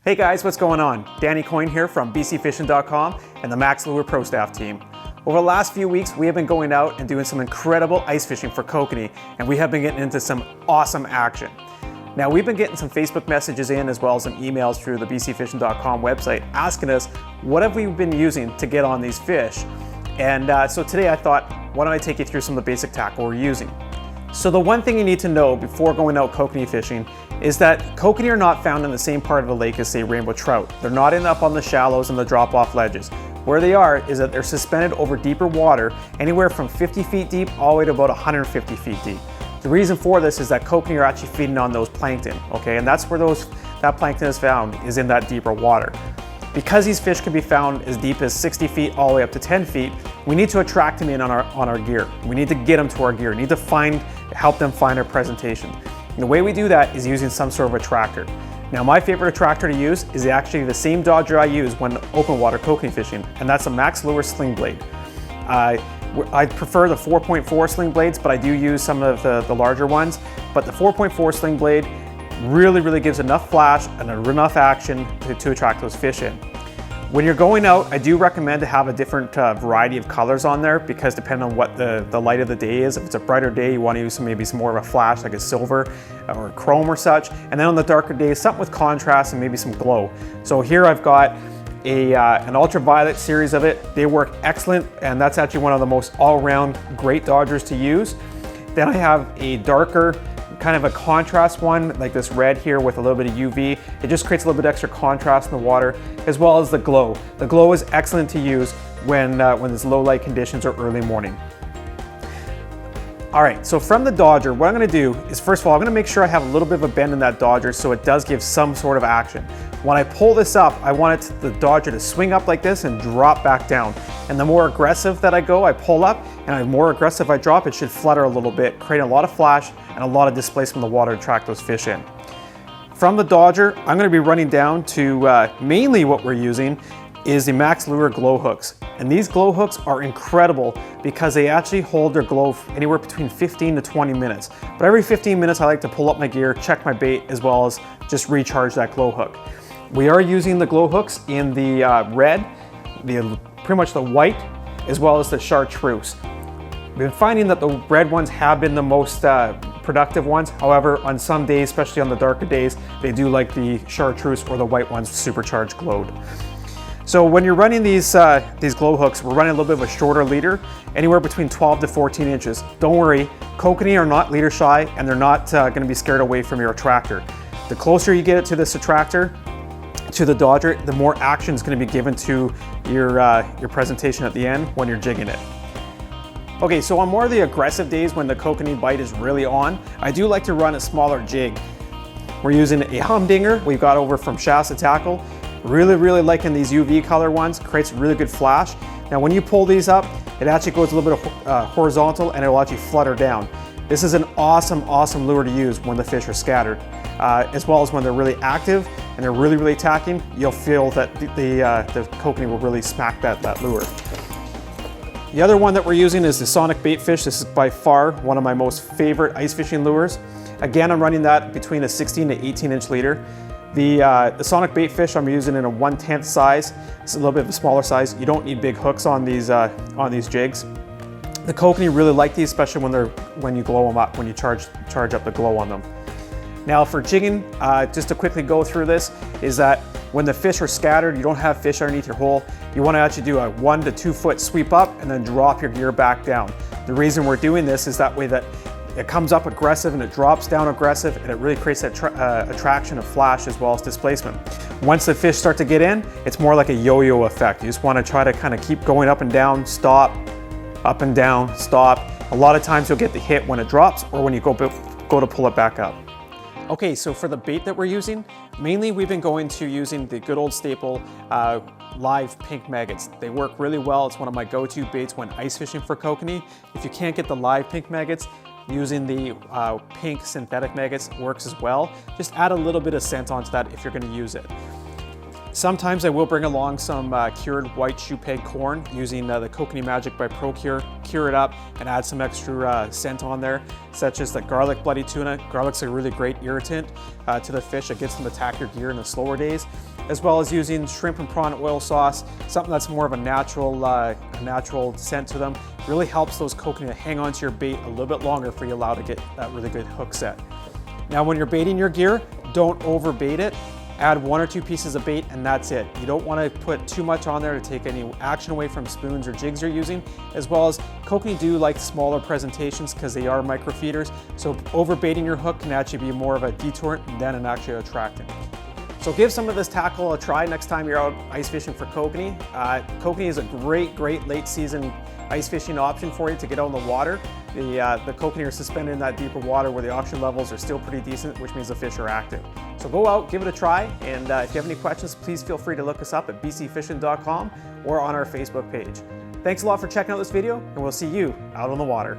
Hey guys, what's going on? Danny Coyne here from bcfishn.com and the Max Lure Pro Staff team. Over the last few weeks, we have been going out and doing some incredible ice fishing for kokanee, and we have been getting into some awesome action. Now, we've been getting some Facebook messages in as well as some emails through the bcfishn.com website asking us what have we been using to get on these fish. And so today I thought, why don't I take you through some of the basic tackle we're using. So the one thing you need to know before going out kokanee fishing is that kokanee are not found in the same part of the lake as, say, rainbow trout. They're not up on the shallows and the drop-off ledges. Where they are is that they're suspended over deeper water, anywhere from 50 feet deep all the way to about 150 feet deep. The reason for this is that kokanee are actually feeding on those plankton, okay? And that's where that plankton is found, is in that deeper water. Because these fish can be found as deep as 60 feet all the way up to 10 feet, we need to attract them in on our gear. We need to get them to our gear. We need to help them find our presentation. And the way we do that is using some sort of attractor. Now, my favorite attractor to use is actually the same dodger I use when open water kokanee fishing, and that's a Max Lure sling blade. I prefer the 4.4 sling blades, but I do use some of the larger ones. But the 4.4 sling blade really gives enough flash and enough action to attract those fish in. When you're going out, I do recommend to have a different variety of colors on there, because depending on what the light of the day is, if it's a brighter day, you want to use maybe some more of a flash like a silver or a chrome or such. And then on the darker days, something with contrast and maybe some glow. So here I've got an ultraviolet series of it. They work excellent, and that's actually one of the most all-around great dodgers to use. Then I have a darker, kind of a contrast one, like this red here with a little bit of UV. It just creates a little bit extra contrast in the water, as well as the glow. The glow is excellent to use when there's low light conditions or early morning. All right, so from the dodger, what I'm gonna do is, first of all, I'm gonna make sure I have a little bit of a bend in that dodger so it does give some sort of action. When I pull this up, I want the dodger to swing up like this and drop back down. And the more aggressive that I go, I pull up, and the more aggressive I drop, it should flutter a little bit, create a lot of flash and a lot of displacement in the water to attract those fish in. From the dodger, I'm gonna be running down to mainly what we're using is the Max Lure glow hooks. And these glow hooks are incredible because they actually hold their glow anywhere between 15 to 20 minutes. But every 15 minutes, I like to pull up my gear, check my bait, as well as just recharge that glow hook. We are using the glow hooks in the red, pretty much the white, as well as the chartreuse. We've been finding that the red ones have been the most productive ones. However, on some days, especially on the darker days, they do like the chartreuse or the white ones supercharged glowed. So when you're running these glow hooks, we're running a little bit of a shorter leader, anywhere between 12 to 14 inches. Don't worry, kokanee are not leader shy, and they're not gonna be scared away from your attractor. The closer you get it to this attractor, to the dodger, the more action is going to be given to your presentation at the end when you're jigging it. Okay, so on more of the aggressive days when the kokanee bite is really on, I do like to run a smaller jig. We're using a humdinger we've got over from Shasta Tackle. Really liking these UV color ones, creates really good flash. Now when you pull these up, it actually goes a little bit horizontal, and it will actually flutter down. This is an awesome lure to use when the fish are scattered, as well as when they're really active and they're really attacking. You'll feel that the kokanee will really smack that lure. The other one that we're using is the Sonic bait fish. This is by far one of my most favorite ice fishing lures. Again, I'm running that between a 16 to 18 inch leader. The Sonic bait fish I'm using in a 1/10 size. It's a little bit of a smaller size. You don't need big hooks on these jigs. The kokanee really like these, especially when you glow them up, when you charge up the glow on them. Now for jigging, just to quickly go through this, is that when the fish are scattered, you don't have fish underneath your hole, you want to actually do a 1 to 2 foot sweep up and then drop your gear back down. The reason we're doing this is that way that it comes up aggressive and it drops down aggressive, and it really creates that attraction of flash as well as displacement. Once the fish start to get in, it's more like a yo-yo effect. You just want to try to kind of keep going up and down, stop, up and down, stop. A lot of times you'll get the hit when it drops or when you go to pull it back up. Okay, so for the bait that we're using, mainly we've been going to using the good old staple live pink maggots. They work really well. It's one of my go-to baits when ice fishing for kokanee. If you can't get the live pink maggots, using the pink synthetic maggots works as well. Just add a little bit of scent onto that if you're going to use it. Sometimes I will bring along some cured white shoe peg corn using the Kokanee Magic by ProCure, cure it up and add some extra scent on there, such as the garlic bloody tuna. Garlic's a really great irritant to the fish. It gets them to attack your gear in the slower days, as well as using shrimp and prawn oil sauce, something that's more of a natural scent to them. Really helps those kokanee to hang on to your bait a little bit longer for you allow to get that really good hook set. Now when you're baiting your gear, don't over bait it. Add 1 or 2 pieces of bait and that's it. You don't want to put too much on there to take any action away from spoons or jigs you're using, as well as kokanee do like smaller presentations because they are microfeeders, so over baiting your hook can actually be more of a deterrent than an actual attractant. So give some of this tackle a try next time you're out ice fishing for kokanee. Kokanee is a great late season ice fishing option for you to get out in the water. The kokanee are suspended in that deeper water where the oxygen levels are still pretty decent, which means the fish are active. So go out, give it a try, and if you have any questions, please feel free to look us up at bcfishing.com or on our Facebook page. Thanks a lot for checking out this video, and we'll see you out on the water.